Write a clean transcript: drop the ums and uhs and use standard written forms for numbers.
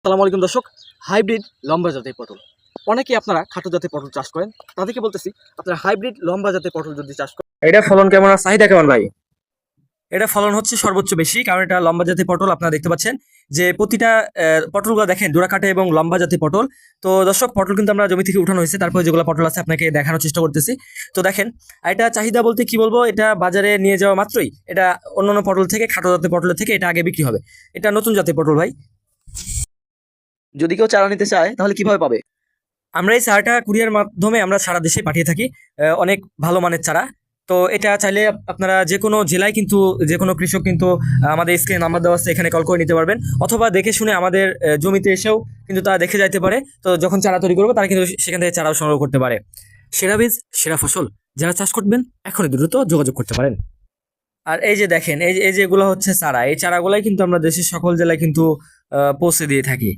আসসালামু আলাইকুম দর্শক। হাইব্রিড লম্বা জাতের পটল, অনেকেই আপনারা খাটো জাতের পটল চাষ করেন, তাদেরকে বলতেছি আপনারা হাইব্রিড লম্বা জাতের পটল যদি চাষ করেন, এটা ফলন কেমন আর চাহিদা কেমন ভাই? এটা ফলন হচ্ছে সর্বোচ্চ বেশি, কারণ এটা লম্বা জাতের পটল। আপনারা দেখতে পাচ্ছেন যে প্রতিটা পটলগুলো দেখেন ডোরাকাটে এবং লম্বা জাতের পটল। তো দর্শক, পটল কিন্তু আমরা জমি থেকে উঠানো হয়েছে, তারপরে যেগুলো পটল আছে আপনাকে দেখানোর চেষ্টা করতেছি। তো দেখেন, এটা চাহিদা বলতে কি বলবো, এটা বাজারে নিয়ে যাওয়া মাত্রই এটা অন্যান্য পটল থেকে, খাটো জাতের পটলের থেকে এটা আগে বিক্রি হবে। এটা নতুন জাতের পটল ভাই। যদি কেউ চারা নিতে চায় তাহলে কিভাবে পাবে? আমরা এই চারাটা কুরিয়ার মাধ্যমে আমরা সারা দেশে পাঠিয়ে থাকি। অনেক ভালো মানের চারা। তো এটা চাইলে আপনারা যে কোনো জেলায় কিন্তু, যে কোনো কৃষক কিন্তু আমাদের স্ক্রিনে নাম্বার দেওয়া আছে, এখানে কল করে নিতে পারবেন, অথবা দেখে শুনে আমাদের জমিতে এসেও কিন্তু তারা দেখে যাইতে পারে। তো যখন চারা তৈরি করবো তারা কিন্তু সেখান থেকে চারাও সংগ্রহ করতে পারে। সেরা বীজ, সেরা ফসল, যারা চাষ করবেন এখনই দ্রুত যোগাযোগ করতে পারেন। আর এই যে দেখেন, এই যে এগুলো হচ্ছে চারা, এই চারাগুলাই কিন্তু আমরা দেশের সকল জেলায় কিন্তু পৌঁছে দিয়ে থাকি।